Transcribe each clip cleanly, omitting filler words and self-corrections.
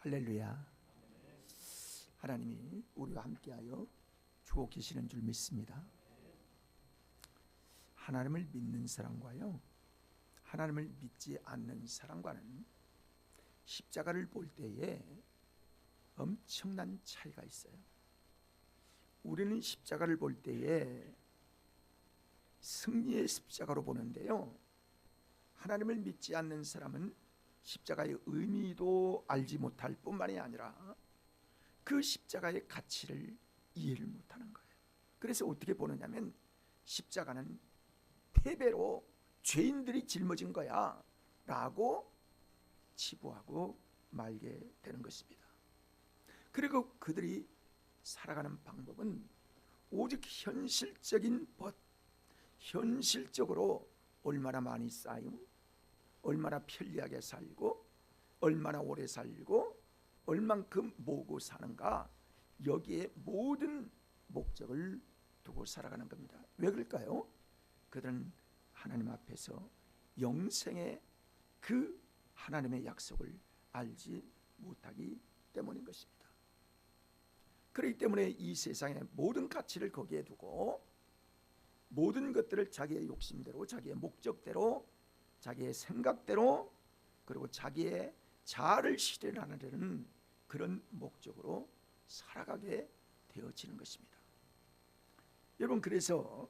할렐루야. 하나님이 우리와 함께하여 주고 계시는 줄 믿습니다. 하나님을 믿는 사람과요, 하나님을 믿지 않는 사람과는 십자가를 볼 때에 엄청난 차이가 있어요. 우리는 십자가를 볼 때에 승리의 십자가로 보는데요, 하나님을 믿지 않는 사람은 십자가의 의미도 알지 못할 뿐만이 아니라 그 십자가의 가치를 이해를 못하는 거예요. 그래서 어떻게 보느냐면 십자가는 패배로 죄인들이 짊어진 거야 라고 치부하고 말게 되는 것입니다. 그리고 그들이 살아가는 방법은 오직 현실적인 법, 현실적으로 얼마나 많이 쌓이고 얼마나 편리하게 살고 얼마나 오래 살고 얼만큼 모으고 사는가, 여기에 모든 목적을 두고 살아가는 겁니다. 왜 그럴까요? 그들은 하나님 앞에서 영생의 그 하나님의 약속을 알지 못하기 때문인 것입니다. 그렇기 때문에 이 세상의 모든 가치를 거기에 두고 모든 것들을 자기의 욕심대로, 자기의 목적대로, 자기의 생각대로, 그리고 자기의 자아를 실현하려는 그런 목적으로 살아가게 되어지는 것입니다. 여러분, 그래서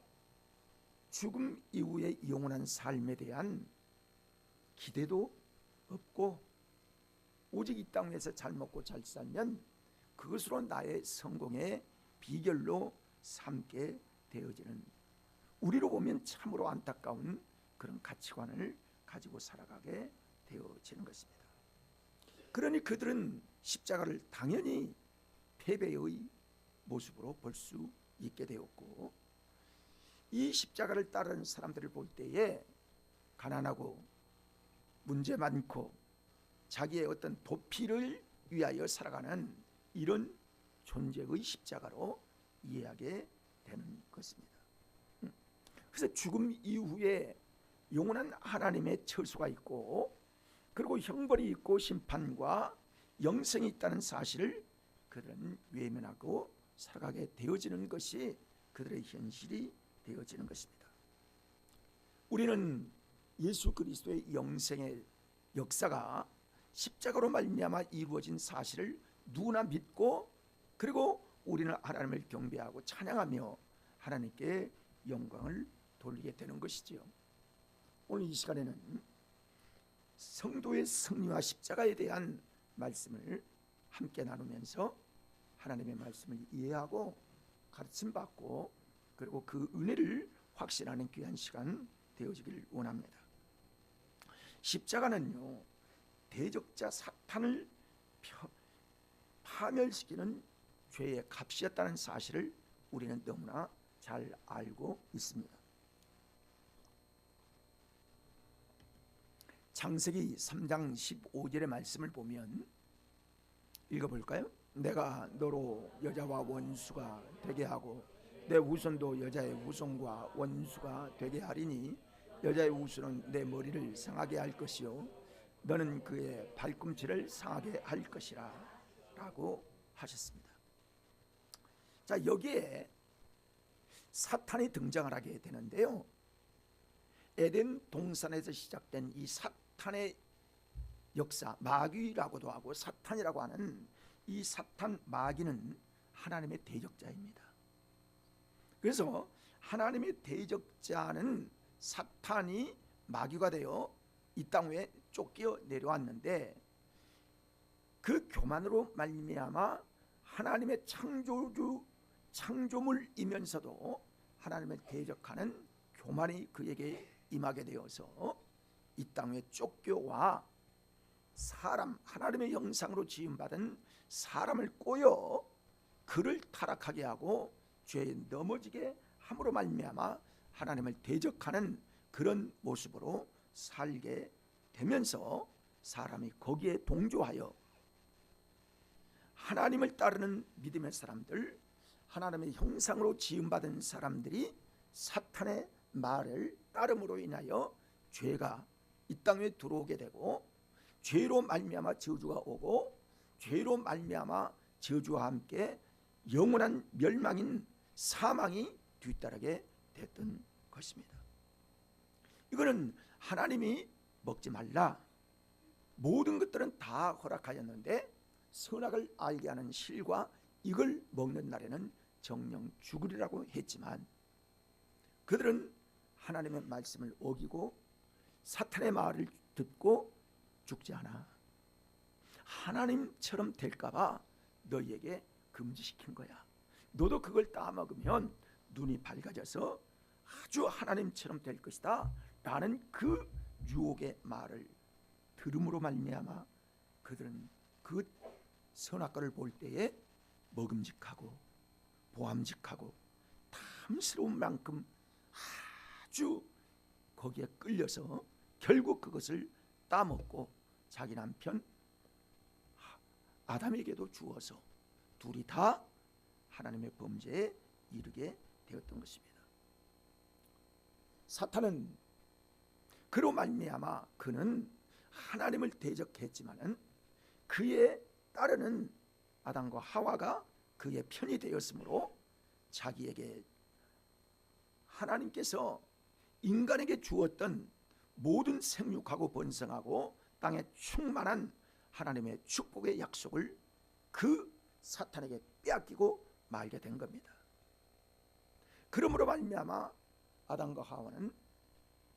죽음 이후의 영원한 삶에 대한 기대도 없고 오직 이 땅에서 잘 먹고 잘 살면 그것으로 나의 성공의 비결로 삼게 되어지는, 우리로 보면 참으로 안타까운 그런 가치관을 가지고 살아가게 되어지는 것입니다. 그러니 그들은 십자가를 당연히 패배의 모습으로 볼 수 있게 되었고, 이 십자가를 따르는 사람들을 볼 때에 가난하고 문제 많고 자기의 어떤 도피를 위하여 살아가는 이런 존재의 십자가로 이해하게 되는 것입니다. 그래서 죽음 이후에 영원한 하나님의 처소가 있고, 그리고 형벌이 있고 심판과 영생이 있다는 사실을 그들은 외면하고 살아가게 되어지는 것이 그들의 현실이 되어지는 것입니다. 우리는 예수 그리스도의 영생의 역사가 십자가로 말미암아 이루어진 사실을 누구나 믿고, 그리고 우리는 하나님을 경배하고 찬양하며 하나님께 영광을 돌리게 되는 것이지요. 오늘 이 시간에는 성도의 승리와 십자가에 대한 말씀을 함께 나누면서 하나님의 말씀을 이해하고 가르침받고, 그리고 그 은혜를 확신하는 귀한 시간 되어지길 원합니다. 십자가는요, 대적자 사탄을 파멸시키는 죄의 값이었다는 사실을 우리는 너무나 잘 알고 있습니다. 창세기 3장 15절의 말씀을 보면 읽어볼까요? 내가 너로 여자와 원수가 되게 하고 내 후손도 여자의 후손과 원수가 되게 하리니 여자의 후손은 내 머리를 상하게 할 것이요 너는 그의 발꿈치를 상하게 할 것이라 라고 하셨습니다. 자, 여기에 사탄이 등장을 하게 되는데요, 에덴 동산에서 시작된 이 사탄의 역사, 마귀라고도 하고 사탄이라고 하는 이 사탄 마귀는 하나님의 대적자입니다. 그래서 하나님의 대적자는 사탄이 마귀가 되어 이 땅 위에 쫓겨 내려왔는데, 그 교만으로 말미암아 하나님의 창조물이면서도 하나님을 대적하는 교만이 그에게 임하게 되어서 이 땅에 쫓겨와 사람, 하나님의 형상으로 지음받은 사람을 꼬여 그를 타락하게 하고 죄에 넘어지게 함으로 말미암아 하나님을 대적하는 그런 모습으로 살게 되면서 사람이 거기에 동조하여 하나님을 따르는 믿음의 사람들, 하나님의 형상으로 지음받은 사람들이 사탄의 말을 따름으로 인하여 죄가 이 땅에 들어오게 되고, 죄로 말미암아 저주가 오고 죄로 말미암아 저주와 함께 영원한 멸망인 사망이 뒤따르게 됐던 것입니다. 이거는 하나님이 먹지 말라, 모든 것들은 다 허락하였는데 선악을 알게 하는 실과 이걸 먹는 날에는 정령 죽으리라고 했지만, 그들은 하나님의 말씀을 어기고 사탄의 말을 듣고 죽지 않아. 하나님처럼 될까봐 너희에게 금지시킨 거야. 너도 그걸 따먹으면 눈이 밝아져서 아주 하나님처럼 될 것이다 라는 그 유혹의 말을 들음으로 말미암아 그들은 그 선악과를 볼 때에 먹음직하고 보암직하고 탐스러운 만큼 아주 거기에 끌려서 결국 그것을 따먹고 자기 남편 아담에게도 주어서 둘이 다 하나님의 범죄에 이르게 되었던 것입니다. 사탄은 그로 말미암아 그는 하나님을 대적했지만은 그의 따르는 아담과 하와가 그의 편이 되었으므로 자기에게 하나님께서 인간에게 주었던 모든 생육하고 번성하고 땅에 충만한 하나님의 축복의 약속을 그 사탄에게 빼앗기고 말게 된 겁니다. 그러므로 말미암아 아담과 하와는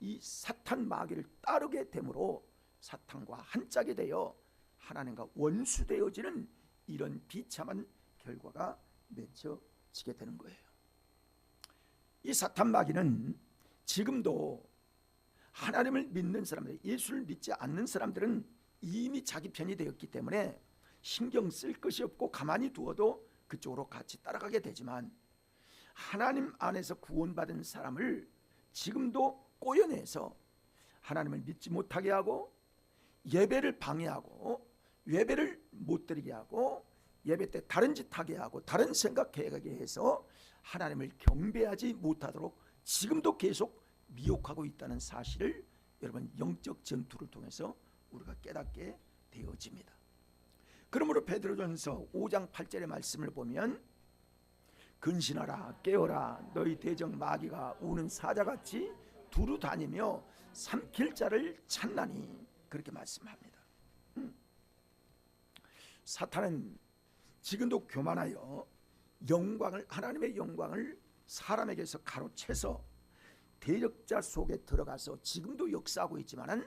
이 사탄 마귀를 따르게 되므로 사탄과 한 짝이 되어 하나님과 원수되어지는 이런 비참한 결과가 맺혀지게 되는 거예요. 이 사탄 마귀는 지금도 하나님을 믿는 사람들, 예수를 믿지 않는 사람들은 이미 자기 편이 되었기 때문에 신경 쓸 것이 없고 가만히 두어도 그쪽으로 같이 따라가게 되지만, 하나님 안에서 구원받은 사람을 지금도 꼬여내서 하나님을 믿지 못하게 하고 예배를 방해하고 예배를 못 드리게 하고 예배 때 다른 짓 하게 하고 다른 생각하게 해서 하나님을 경배하지 못하도록 지금도 계속 미혹하고 있다는 사실을 여러분 영적 전투를 통해서 우리가 깨닫게 되어집니다. 그러므로 베드로전서 5장 8절의 말씀을 보면 근신하라 깨어라 너희 대적 마귀가 우는 사자같이 두루 다니며 삼킬 자를 찾나니 그렇게 말씀합니다. 사탄은 지금도 교만하여 영광을 하나님의 영광을 사람에게서 가로채서 대적자 속에 들어가서 지금도 역사하고 있지만은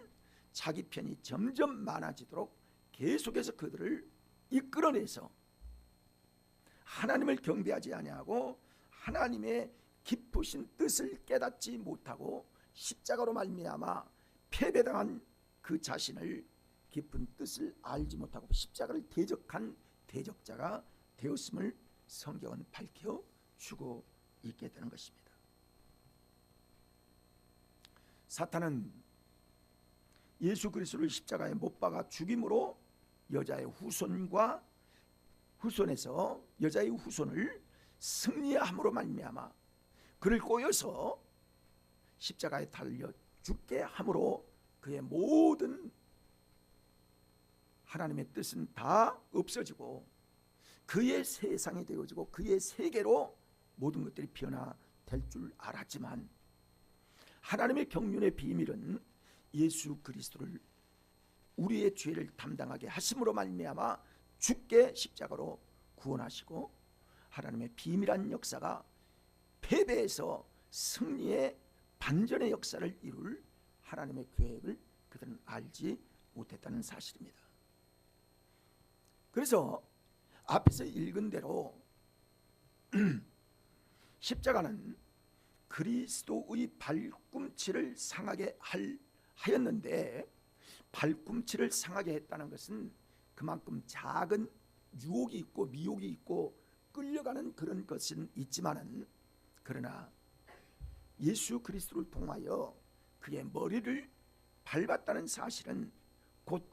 자기 편이 점점 많아지도록 계속해서 그들을 이끌어내서 하나님을 경배하지 아니하고 하나님의 깊으신 뜻을 깨닫지 못하고 십자가로 말미암아 패배당한 그 자신을 깊은 뜻을 알지 못하고 십자가를 대적한 대적자가 되었음을 성경은 밝혀주고 있게 되는 것입니다. 사탄은 예수 그리스도를 십자가에 못 박아 죽임으로 여자의 후손에서 여자의 후손을 승리함으로 말미암아 그를 꼬여서 십자가에 달려 죽게 함으로 그의 모든 하나님의 뜻은 다 없어지고 그의 세상이 되어지고 그의 세계로 모든 것들이 변화될 줄 알았지만, 하나님의 경륜의 비밀은 예수 그리스도를 우리의 죄를 담당하게 하심으로 말미암아 죽게 십자가로 구원하시고 하나님의 비밀한 역사가 패배에서 승리의 반전의 역사를 이룰 하나님의 계획을 그들은 알지 못했다는 사실입니다. 그래서 앞에서 읽은 대로 십자가는 그리스도의 발꿈치를 상하게 하였는데, 발꿈치를 상하게 했다는 것은 그만큼 작은 유혹이 있고 미혹이 있고 끌려가는 그런 것은 있지만은, 그러나 예수 그리스도를 통하여 그의 머리를 밟았다는 사실은 곧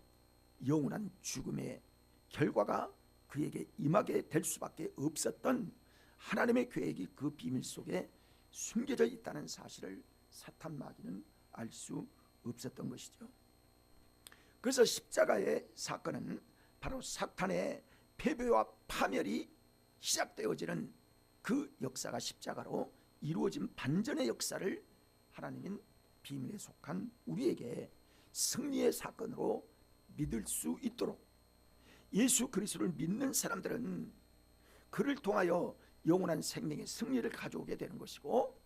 영원한 죽음의 결과가 그에게 임하게 될 수밖에 없었던 하나님의 계획이 그 비밀 속에 숨겨져 있다는 사실을 사탄 마귀는 알 수 없었던 것이죠. 그래서 십자가의 사건은 바로 사탄의 패배와 파멸이 시작되어지는 그 역사가 십자가로 이루어진 반전의 역사를 하나님은 비밀에 속한 우리에게 승리의 사건으로 믿을 수 있도록, 예수 그리스도를 믿는 사람들은 그를 통하여 영원한 생명의 승리를 가져오게 되는 것이고,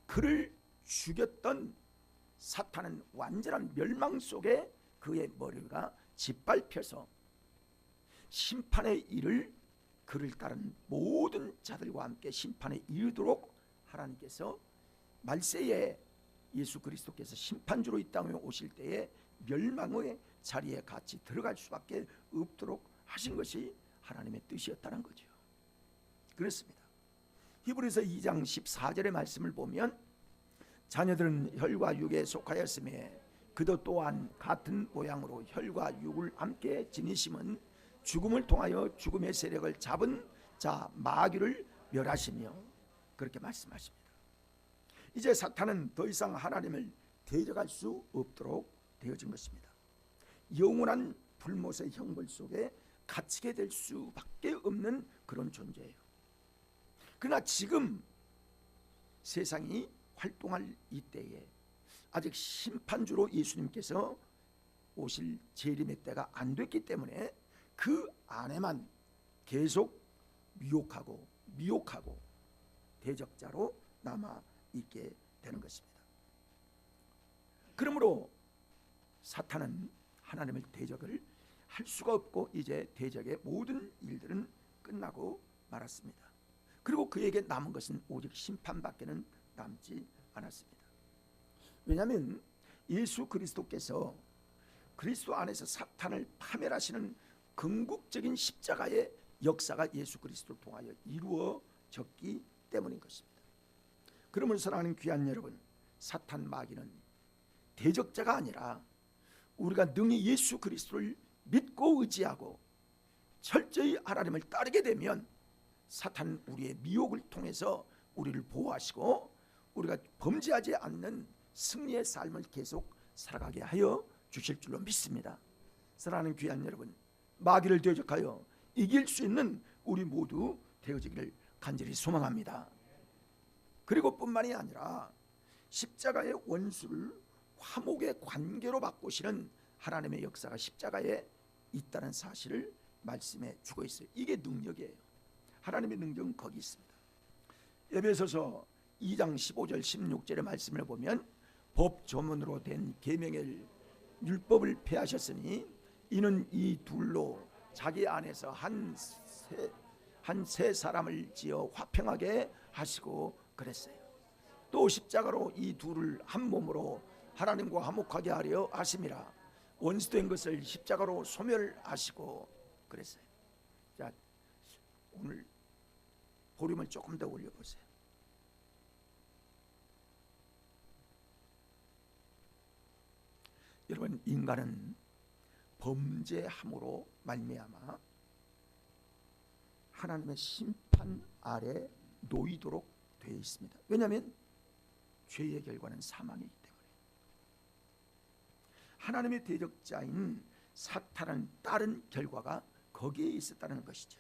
그를 죽였던 사탄은 완전한 멸망 속에 그의 머리가 짓밟혀서 심판의 일을 그를 따른 모든 자들과 함께 심판에 이르도록 하나님께서 말세에 예수 그리스도께서 심판주로 이 땅에 오실 때에 멸망의 자리에 같이 들어갈 수밖에 없도록 하신 것이 하나님의 뜻이었다는 거죠. 그렇습니다. 히브리서 2장 14절의 말씀을 보면, 자녀들은 혈과 육에 속하였음에 그도 또한 같은 모양으로 혈과 육을 함께 지니심은 죽음을 통하여 죽음의 세력을 잡은 자 마귀를 멸하시며, 그렇게 말씀하십니다. 이제 사탄은 더 이상 하나님을 대적할 수 없도록 되어진 것입니다. 영원한 불못의 형벌 속에 갇히게 될 수밖에 없는 그런 존재예요. 그러나 지금 세상이 활동할 이때에 아직 심판주로 예수님께서 오실 재림의 때가 안 됐기 때문에 그 안에만 계속 미혹하고 대적자로 남아 있게 되는 것입니다. 그러므로 사탄은 하나님을 대적을 할 수가 없고, 이제 대적의 모든 일들은 끝나고 말았습니다. 그리고 그에게 남은 것은 오직 심판밖에는 남지 않았습니다. 왜냐하면 예수 그리스도께서 그리스도 안에서 사탄을 파멸하시는 궁극적인 십자가의 역사가 예수 그리스도를 통하여 이루어졌기 때문인 것입니다. 그러므로 사랑하는 귀한 여러분, 사탄 마귀는 대적자가 아니라 우리가 능히 예수 그리스도를 믿고 의지하고 철저히 하나님을 따르게 되면 사탄은 우리의 미혹을 통해서 우리를 보호하시고 우리가 범죄하지 않는 승리의 삶을 계속 살아가게 하여 주실 줄로 믿습니다. 사랑하는 귀한 여러분, 마귀를 대적하여 이길 수 있는 우리 모두 되어지기를 간절히 소망합니다. 그리고 뿐만이 아니라 십자가의 원수를 화목의 관계로 바꾸시는 하나님의 역사가 십자가에 있다는 사실을 말씀해 주고 있어요. 이게 능력이에요. 하나님의 능력은 거기 있습니다. 에베소서 2장 15절 16절의 말씀을 보면, 법 조문으로 된 계명의 율법을 폐하셨으니 이는 이 둘로 자기 안에서 한 세 사람을 지어 화평하게 하시고 그랬어요. 또 십자가로 이 둘을 한 몸으로 하나님과 화목하게 하려 하심이라. 원수된 것을 십자가로 소멸하시고 그랬어요. 자, 오늘 볼륨을 조금 더 올려보세요. 여러분, 인간은 범죄함으로 말미암아 하나님의 심판 아래 놓이도록 되어 있습니다. 왜냐하면 죄의 결과는 사망이기 때문에. 하나님의 대적자인 사탄을 따른 결과가 거기에 있었다는 것이죠.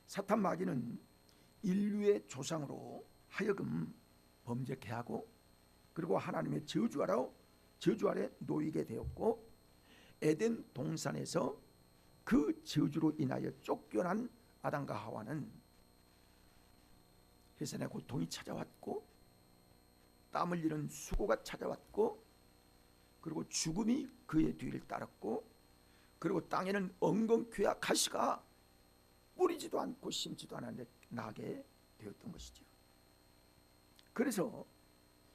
사탄 마귀는 인류의 조상으로 하여금 범죄케 하고, 그리고 하나님의 저주 아래 놓이게 되었고, 에덴 동산에서 그 저주로 인하여 쫓겨난 아담과 하와는 해산의 고통이 찾아왔고, 땀 흘리는 수고가 찾아왔고, 그리고 죽음이 그의 뒤를 따랐고, 그리고 땅에는 엉겅퀴와 가시가 뿌리지도 않고 심지도 않았는데 나게 되었던 것이죠. 그래서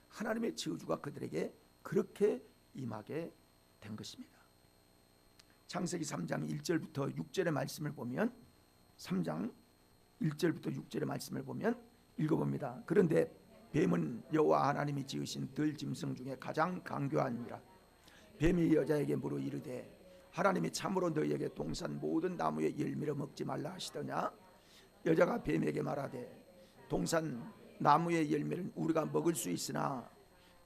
하나님의 저주가 그들에게 그렇게 임하게 된 것입니다. 창세기 3장 1절부터 6절의 말씀을 보면, 3장 1절부터 6절의 말씀을 보면 읽어봅니다. 그런데 뱀은 여호와 하나님이 지으신 들짐승 중에 가장 강교하니라. 뱀이 여자에게 물어 이르되 하나님이 참으로 너희에게 동산 모든 나무의 열매를 먹지 말라 하시더냐. 여자가 뱀에게 말하되 동산 나무의 열매는 우리가 먹을 수 있으나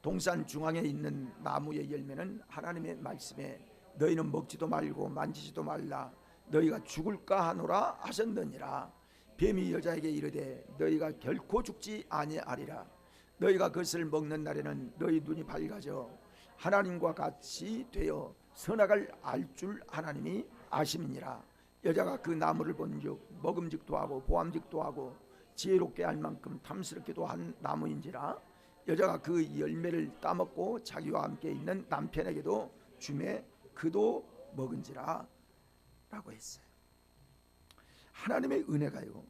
동산 중앙에 있는 나무의 열매는 하나님의 말씀에 너희는 먹지도 말고 만지지도 말라 너희가 죽을까 하노라 하셨느니라. 뱀이 여자에게 이르되 너희가 결코 죽지 아니하리라. 너희가 그것을 먹는 날에는 너희 눈이 밝아져 하나님과 같이 되어 선악을 알 줄 하나님이 아심이니라. 여자가 그 나무를 본즉 먹음직도 하고 보암직도 하고 지혜롭게 할 만큼 탐스럽기도 한 나무인지라. 여자가 그 열매를 따먹고 자기와 함께 있는 남편에게도 주매 그도 먹은지라 라고 했어요. 하나님의 은혜가요,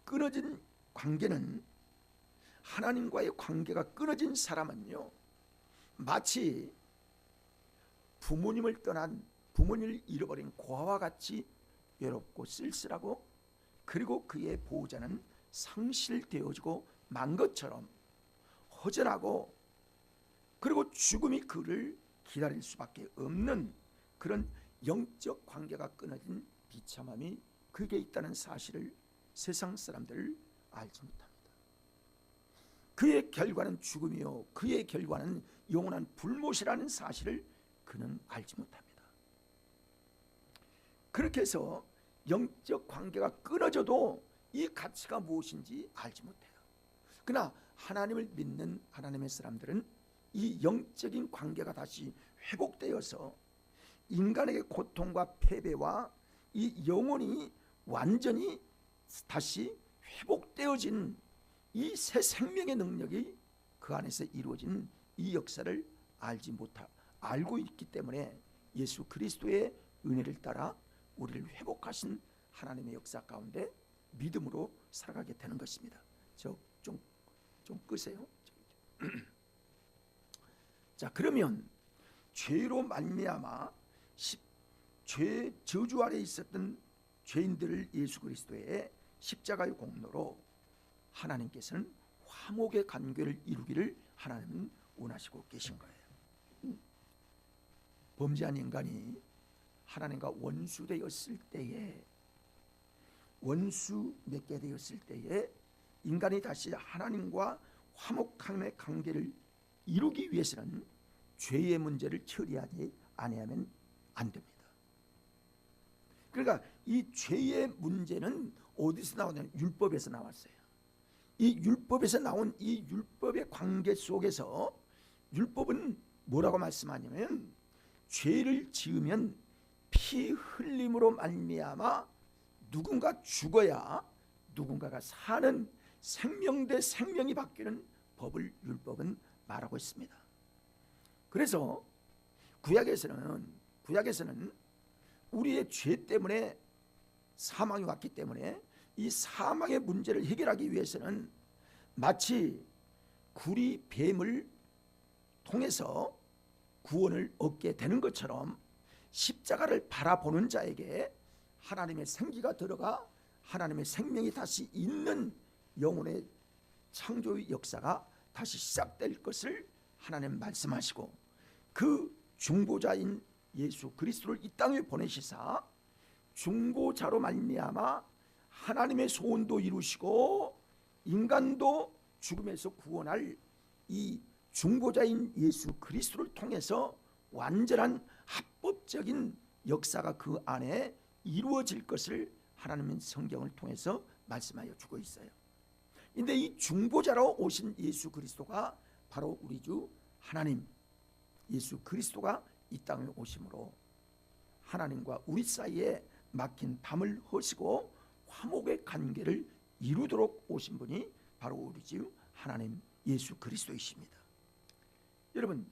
끊어진 관계는, 하나님과의 관계가 끊어진 사람은요, 마치 부모님을 떠난, 부모님을 잃어버린 고아와 같이 외롭고 쓸쓸하고, 그리고 그의 보호자는 상실되어지고 만 것처럼 허전하고, 그리고 죽음이 그를 기다릴 수밖에 없는 그런 영적 관계가 끊어진 비참함이 그게 있다는 사실을 세상 사람들을 알지 못합니다. 그의 결과는 죽음이요 그의 결과는 영원한 불못이라는 사실을 그는 알지 못합니다. 그렇게 해서 영적 관계가 끊어져도 이 가치가 무엇인지 알지 못해요. 그러나 하나님을 믿는 하나님의 사람들은 이 영적인 관계가 다시 회복되어서 인간에게 고통과 패배와 이 영혼이 완전히 다시 회복되어진 이 새 생명의 능력이 그 안에서 이루어진 이 역사를 알고 있기 때문에 예수 그리스도의 은혜를 따라 우리를 회복하신 하나님의 역사 가운데 믿음으로 살아가게 되는 것입니다. 좀 끄세요. 자, 그러면 죄로 말미암아 죄 저주 아래 있었던 죄인들을 예수 그리스도의 십자가의 공로로 하나님께서는 화목의 관계를 이루기를 하나님은 원하시고 계신 거예요. 범죄한 인간이 하나님과 원수되었을 때에, 원수 맺게 되었을 때에 인간이 다시 하나님과 화목함의 관계를 이루기 위해서는 죄의 문제를 처리하지 아니하면 안 됩니다. 그러니까 이 죄의 문제는 어디서 나오냐면 율법에서 나왔어요. 이 율법에서 나온 이 율법의 관계 속에서 율법은 뭐라고 말씀하냐면 죄를 지으면 피 흘림으로 말미암아 누군가 죽어야 누군가가 사는, 생명 대 생명이 바뀌는 법을 율법은 말하고 있습니다. 그래서 구약에서는 우리의 죄 때문에 사망이 왔기 때문에 이 사망의 문제를 해결하기 위해서는 마치 굴이 뱀을 통해서 구원을 얻게 되는 것처럼 십자가를 바라보는 자에게 하나님의 생기가 들어가 하나님의 생명이 다시 있는 영혼의 창조의 역사가 다시 시작될 것을 하나님 말씀하시고, 그 중보자인 예수 그리스도를 이 땅에 보내시사 중보자로 말미암아 하나님의 소원도 이루시고 인간도 죽음에서 구원할 이 중보자인 예수 그리스도를 통해서 완전한 합법적인 역사가 그 안에 이루어질 것을 하나님은 성경을 통해서 말씀하여 주고 있어요. 근데 이 중보자로 오신 예수 그리스도가 바로 우리 주 하나님 예수 그리스도가 이 땅에 오심으로 하나님과 우리 사이에 막힌 담을 허시고 화목의 관계를 이루도록 오신 분이 바로 우리 주 하나님 예수 그리스도이십니다. 여러분,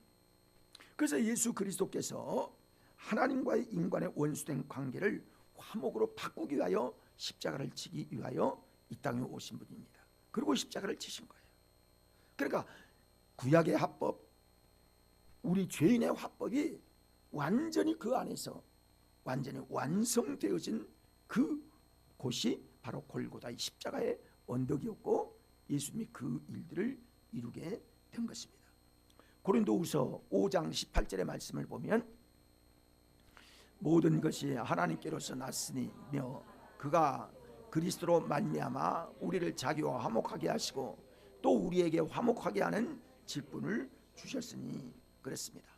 그래서 예수 그리스도께서 하나님과의 인간의 원수된 관계를 화목으로 바꾸기 위하여 십자가를 치기 위하여 이 땅에 오신 분입니다. 그리고 십자가를 치신 거예요. 그러니까 구약의 합법, 우리 죄인의 화법이 완전히 그 안에서 완전히 완성되어진 그 곳이 바로 골고다의 십자가의 언덕이었고 예수님이 그 일들을 이루게 된 것입니다. 고린도후서 5장 18절의 말씀을 보면 모든 것이 하나님께로서 났으니며 그가 그리스도로 말미암아 우리를 자기와 화목하게 하시고 또 우리에게 화목하게 하는 직분을 주셨으니 그랬습니다.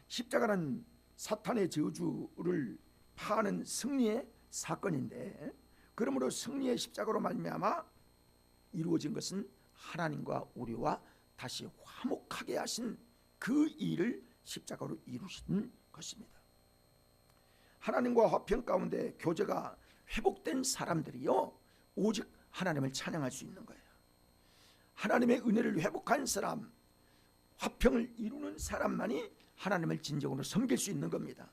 십자가는 사탄의 저주를 파하는 승리의 사건인데, 그러므로 승리의 십자가로 말미암아 이루어진 것은 하나님과 우리와 다시 화목하게 하신 그 일을 십자가로 이루신 것입니다. 하나님과 화평 가운데 교제가 회복된 사람들이요, 오직 하나님을 찬양할 수 있는 거예요. 하나님의 은혜를 회복한 사람, 화평을 이루는 사람만이 하나님을 진정으로 섬길 수 있는 겁니다.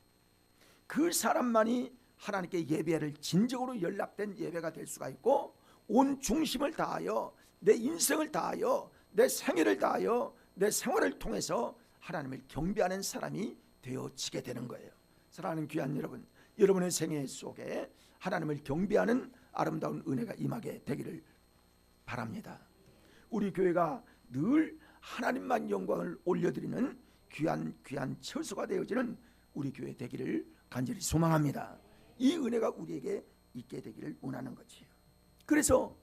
그 사람만이 하나님께 예배를 진정으로 연락된 예배가 될 수가 있고, 온 중심을 다하여, 내 인생을 다하여, 내 생애를 다하여, 내 생활을 통해서 하나님을 경배하는 사람이 되어지게 되는 거예요. 사랑하는 귀한 여러분, 여러분의 생애 속에 하나님을 경배하는 아름다운 은혜가 임하게 되기를 바랍니다. 우리 교회가 늘 하나님만 영광을 올려드리는 귀한 처소가 되어지는 우리 교회 되기를 간절히 소망합니다. 이 은혜가 우리에게 있게 되기를 원하는 거지요. 그래서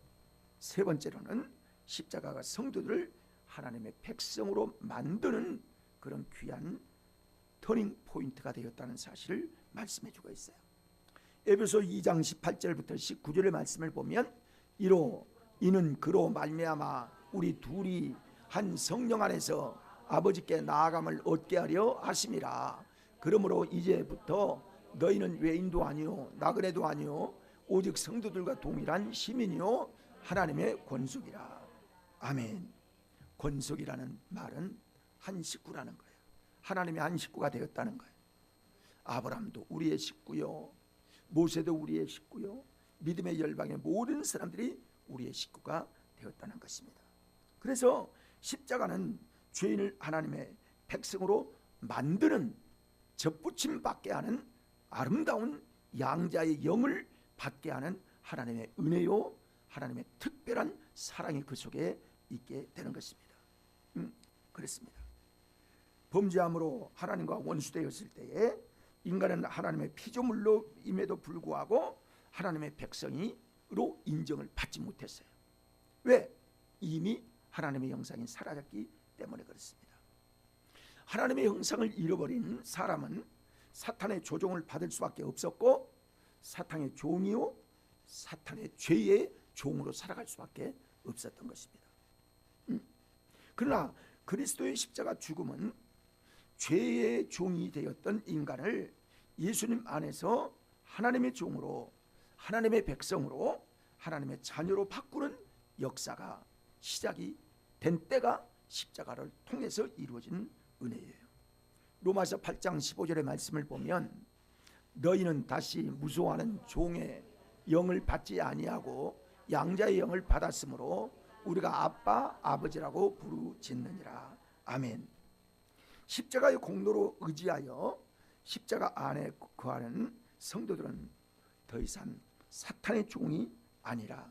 세 번째로는 십자가가 성도들을 하나님의 백성으로 만드는 그런 귀한 터닝 포인트가 되었다는 사실을 말씀해 주고 있어요. 에베소 2장 18절부터 19절의 말씀을 보면, 이는 그로 말미암아 우리 둘이 한 성령 안에서 아버지께 나아감을 얻게 하려 하심이라. 그러므로 이제부터 너희는 외인도 아니요 나그네도 아니요 오직 성도들과 동일한 시민이요 하나님의 권속이라. 아멘. 권속이라는 말은 한 식구라는 거예요. 하나님의 한 식구가 되었다는 거예요. 아브라함도 우리의 식구요, 모세도 우리의 식구요, 믿음의 열방의 모든 사람들이 우리의 식구가 되었다는 것입니다. 그래서 십자가는 죄인을 하나님의 백성으로 만드는, 접붙임 받게 하는 아름다운 양자의 영을 받게 하는 하나님의 은혜요, 하나님의 특별한 사랑이 그 속에 있게 되는 것입니다. 그렇습니다. 범죄함으로 하나님과 원수되었을 때에 인간은 하나님의 피조물로임에도 불구하고 하나님의 백성으로 인정을 받지 못했어요. 왜? 이미 하나님의 형상이 사라졌기 때문에 그렇습니다. 하나님의 형상을 잃어버린 사람은 사탄의 조종을 받을 수밖에 없었고, 사탄의 종이요, 사탄의 죄의 종으로 살아갈 수밖에 없었던 것입니다. 그러나 그리스도의 십자가 죽음은 죄의 종이 되었던 인간을 예수님 안에서 하나님의 종으로, 하나님의 백성으로, 하나님의 자녀로 바꾸는 역사가 시작이 된 때가 십자가를 통해서 이루어진 은혜예요. 로마서 8장 15절의 말씀을 보면, 너희는 다시 무소하는 종의 영을 받지 아니하고 양자의 영을 받았으므로 우리가 아빠 아버지라고 부르짖느니라. 아멘. 십자가의 공로로 의지하여 십자가 안에 거하는 성도들은 더 이상 사탄의 종이 아니라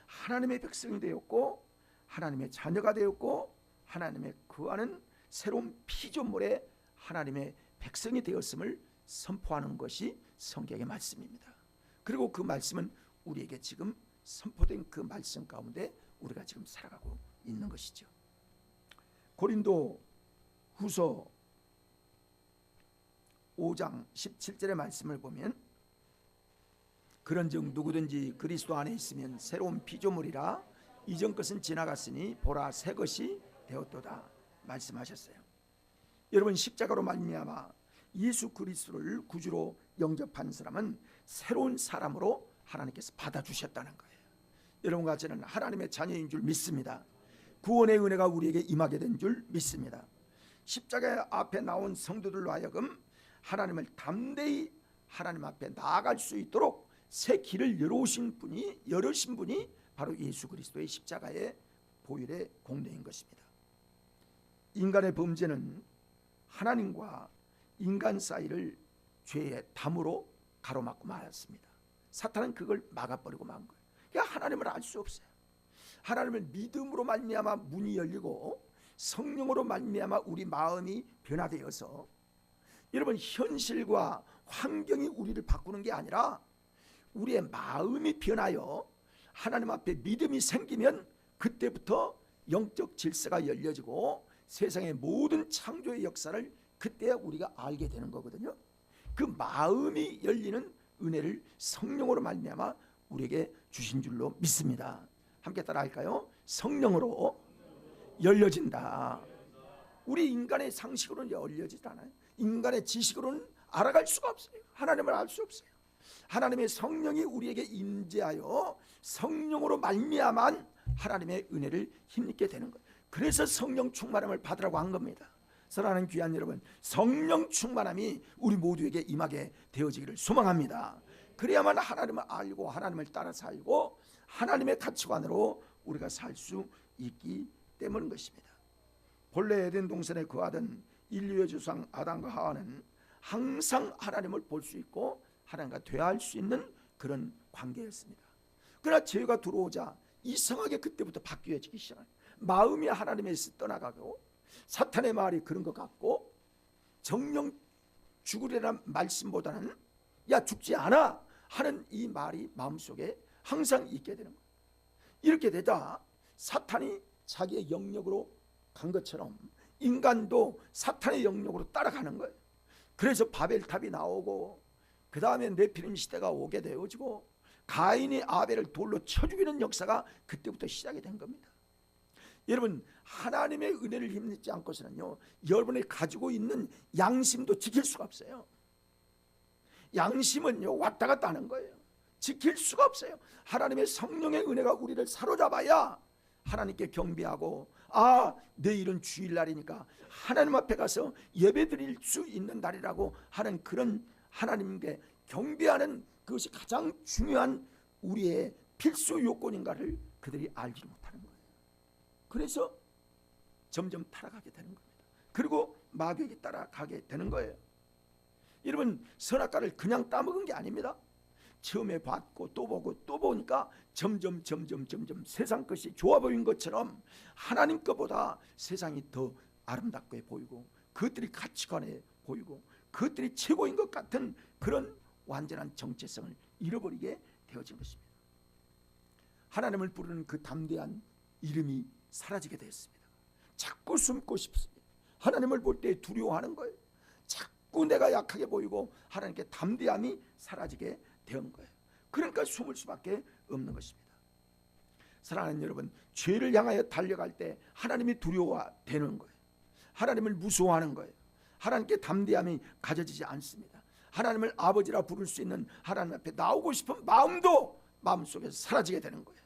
하나님의 백성이 되었고, 하나님의 자녀가 되었고, 하나님의 거하는 새로운 피조물의 하나님의 백성이 되었음을 선포하는 것이 성경의 말씀입니다. 그리고 그 말씀은 우리에게 지금 선포된 그 말씀 가운데 우리가 지금 살아가고 있는 것이죠. 고린도 후서 5장 17절의 말씀을 보면, 그런즉 누구든지 그리스도 안에 있으면 새로운 피조물이라, 이전 것은 지나갔으니 보라 새 것이 되었도다 말씀하셨어요. 여러분, 십자가로 말미암아 예수 그리스도를 구주로 영접한 사람은 새로운 사람으로 하나님께서 받아주셨다는 거예요. 여러분과 저는 하나님의 자녀인 줄 믿습니다. 구원의 은혜가 우리에게 임하게 된 줄 믿습니다. 십자가 앞에 나온 성도들로 하여금 하나님을 담대히 하나님 앞에 나아갈 수 있도록 새 길을 열으신 분이 바로 예수 그리스도의 십자가의 보혈의 공로인 것입니다. 인간의 범죄는 하나님과 인간 사이를 죄의 담으로 가로막고 말았습니다. 사탄은 그걸 막아버리고 만 거예요. 그러니까 하나님을 알 수 없어요. 하나님을 믿음으로 말미암아 문이 열리고 성령으로 말미암아 우리 마음이 변화되어서, 여러분, 현실과 환경이 우리를 바꾸는 게 아니라 우리의 마음이 변하여 하나님 앞에 믿음이 생기면 그때부터 영적 질서가 열려지고 세상의 모든 창조의 역사를 그때야 우리가 알게 되는 거거든요. 그 마음이 열리는 은혜를 성령으로 말미암아 우리에게 주신 줄로 믿습니다. 함께 따라 할까요? 성령으로 열려진다. 우리 인간의 상식으로는 열려지지 않아요. 인간의 지식으로는 알아갈 수가 없어요. 하나님을 알 수 없어요. 하나님의 성령이 우리에게 임재하여 성령으로 말미암아 하나님의 은혜를 힘입게 되는 거예요. 그래서 성령 충만함을 받으라고 한 겁니다. 사랑하는 귀한 여러분, 성령 충만함이 우리 모두에게 임하게 되어지기를 소망합니다. 그래야만 하나님을 알고 하나님을 따라 살고 하나님의 가치관으로 우리가 살 수 있기 때문인 것입니다. 본래 에덴 동산에 거하던 인류의 조상 아담과 하와는 항상 하나님을 볼 수 있고 하나님과 대화할 수 있는 그런 관계였습니다. 그러나 죄가 들어오자 이상하게 그때부터 바뀌어지기 시작해요. 마음이 하나님에서 떠나가고 사탄의 말이 그런 것 같고 정령 죽으리라는 말씀보다는 야 죽지 않아 하는 이 말이 마음속에 항상 있게 되는 거예요. 이렇게 되자 사탄이 자기의 영역으로 간 것처럼 인간도 사탄의 영역으로 따라가는 거예요. 그래서 바벨탑이 나오고 그 다음에 네피림 시대가 오게 되어지고 가인이 아벨을 돌로 쳐 죽이는 역사가 그때부터 시작이 된 겁니다. 여러분, 하나님의 은혜를 힘입지 않고서는요, 여러분이 가지고 있는 양심도 지킬 수가 없어요. 양심은요, 왔다 갔다 하는 거예요. 지킬 수가 없어요. 하나님의 성령의 은혜가 우리를 사로잡아야 하나님께 경배하고, 아, 내일은 주일날이니까 하나님 앞에 가서 예배 드릴 수 있는 날이라고 하는 그런 하나님께 경배하는 그것이 가장 중요한 우리의 필수 요건인가를 그들이 알지 못하는 거예요. 그래서 점점 타락하게 되는 겁니다. 그리고 마귀에게 따라가게 되는 거예요. 여러분, 선악과를 그냥 따먹은 게 아닙니다. 처음에 봤고 또 보고 또 보니까 점점 세상 것이 좋아 보인 것처럼 하나님 것보다 세상이 더 아름답게 보이고 그것들이 가치관에 보이고 그것들이 최고인 것 같은 그런 완전한 정체성을 잃어버리게 되어진 것입니다. 하나님을 부르는 그 담대한 이름이 사라지게 됐습니다. 자꾸 숨고 싶습니다. 하나님을 볼 때 두려워하는 거예요. 자꾸 내가 약하게 보이고 하나님께 담대함이 사라지게 된 거예요. 그러니까 숨을 수밖에 없는 것입니다. 사랑하는 여러분, 죄를 향하여 달려갈 때 하나님이 두려워되는 거예요. 하나님을 무서워하는 거예요. 하나님께 담대함이 가져지지 않습니다. 하나님을 아버지라 부를 수 있는 하나님 앞에 나오고 싶은 마음도 마음속에서 사라지게 되는 거예요.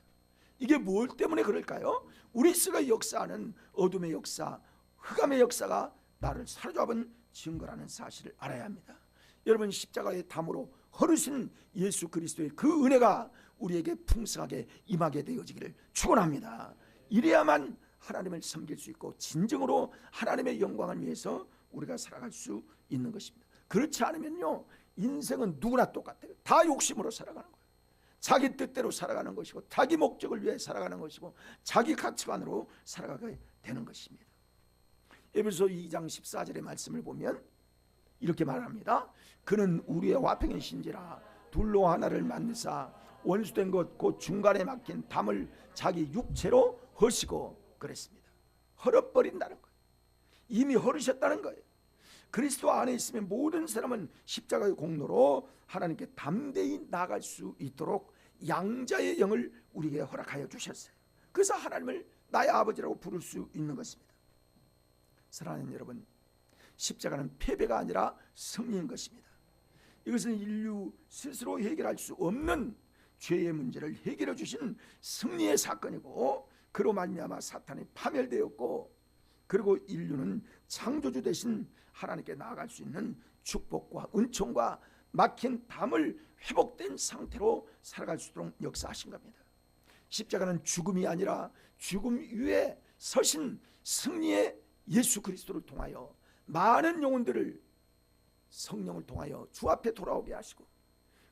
이게 뭘 때문에 그럴까요? 우리 속에 역사하는 어둠의 역사, 흑암의 역사가 나를 사로잡은 증거라는 사실을 알아야 합니다. 여러분, 십자가의 담으로 허르신 예수 그리스도의 그 은혜가 우리에게 풍성하게 임하게 되어지기를 축원합니다. 이래야만 하나님을 섬길 수 있고 진정으로 하나님의 영광을 위해서 우리가 살아갈 수 있는 것입니다. 그렇지 않으면요, 인생은 누구나 똑같아요. 다 욕심으로 살아가는 거예요. 자기 뜻대로 살아가는 것이고 자기 목적을 위해 살아가는 것이고 자기 가치관으로 살아가게 되는 것입니다. 에베소 2장 14절의 말씀을 보면 이렇게 말합니다. 그는 우리의 화평이신지라 둘로 하나를 만드사 원수된 것 곧 중간에 막힌 담을 자기 육체로 허시고 그랬습니다. 헐어버린다는 거예요. 이미 헐으셨다는 거예요. 그리스도 안에 있으면 모든 사람은 십자가의 공로로 하나님께 담대히 나아갈 수 있도록 양자의 영을 우리에게 허락하여 주셨어요. 그래서 하나님을 나의 아버지라고 부를 수 있는 것입니다. 사랑하는 여러분, 십자가는 패배가 아니라 승리인 것입니다. 이것은 인류 스스로 해결할 수 없는 죄의 문제를 해결해 주신 승리의 사건이고, 그로 말미암아 사탄이 파멸되었고, 그리고 인류는 창조주 대신 하나님께 나아갈 수 있는 축복과 은총과 막힌 담을 회복된 상태로 살아갈 수 있도록 역사하신 겁니다. 십자가는 죽음이 아니라 죽음 위에 서신 승리의 예수 그리스도를 통하여 많은 영혼들을 성령을 통하여 주 앞에 돌아오게 하시고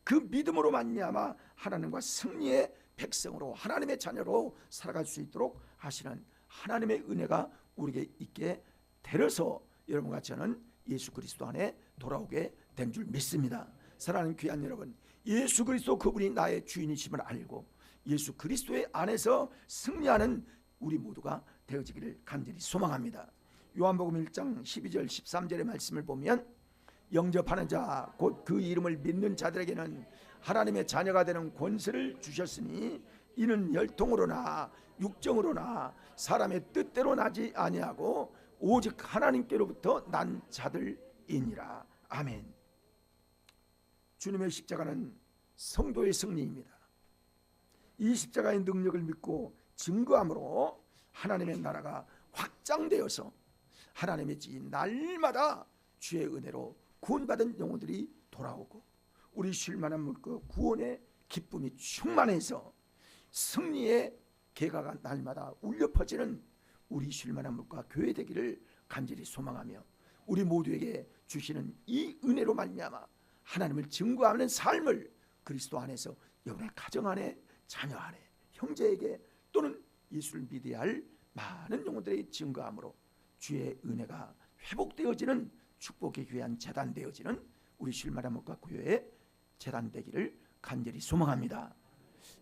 그 믿음으로 말미암아 하나님과 승리의 백성으로 하나님의 자녀로 살아갈 수 있도록 하시는 하나님의 은혜가 우리에게 있게 되어서 여러분과 저는 예수 그리스도 안에 돌아오게 된 줄 믿습니다. 사랑하는 귀한 여러분, 예수 그리스도 그분이 나의 주인이심을 알고 예수 그리스도의 안에서 승리하는 우리 모두가 되어지기를 간절히 소망합니다. 요한복음 1장 12절 13절의 말씀을 보면 영접하는 자 곧 그 이름을 믿는 자들에게는 하나님의 자녀가 되는 권세를 주셨으니 이는 혈통으로나 육정으로나 사람의 뜻대로 나지 아니하고 오직 하나님께로부터 난 자들이니라. 아멘. 주님의 십자가는 성도의 승리입니다. 이 십자가의 능력을 믿고 증거함으로 하나님의 나라가 확장되어서 하나님의 지 날마다 주의 은혜로 구원받은 영혼들이 돌아오고 우리 쉴만한 물고 구원의 기쁨이 충만해서 승리의 계가가 날마다 울려 퍼지는 우리 쉴만한 물과 교회 되기를 간절히 소망하며 우리 모두에게 주시는 이 은혜로 말미암아 하나님을 증거하는 삶을 그리스도 안에서 여러분의 가정 안에 자녀 안에 형제에게 또는 예수를 믿어야 할 많은 영혼들의 증거함으로 주의 은혜가 회복되어지는 축복의 귀한 재단 되어지는 우리 쉴만한 물과 교회의 재단 되기를 간절히 소망합니다.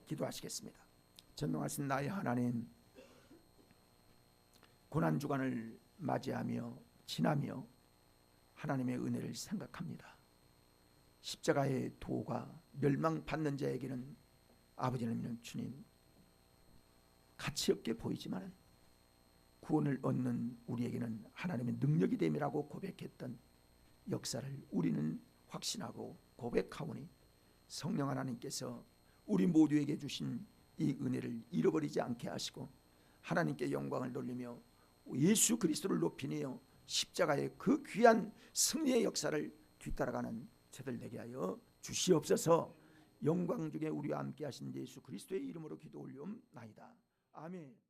기도하시겠습니다. 전능하신 나의 하나님, 고난주간을 맞이하며 지나며 하나님의 은혜를 생각합니다. 십자가의 도가 멸망받는 자에게는 아버지는 주님 가치 없게 보이지만 구원을 얻는 우리에게는 하나님의 능력이 됨이라고 고백했던 역사를 우리는 확신하고 고백하오니 성령 하나님께서 우리 모두에게 주신 이 은혜를 잃어버리지 않게 하시고 하나님께 영광을 돌리며 예수 그리스도를 높이며 십자가의 그 귀한 승리의 역사를 뒤따라가는 저들 되게 하여 주시옵소서. 영광 중에 우리와 함께 하신 예수 그리스도의 이름으로 기도 올리옵나이다. 아멘.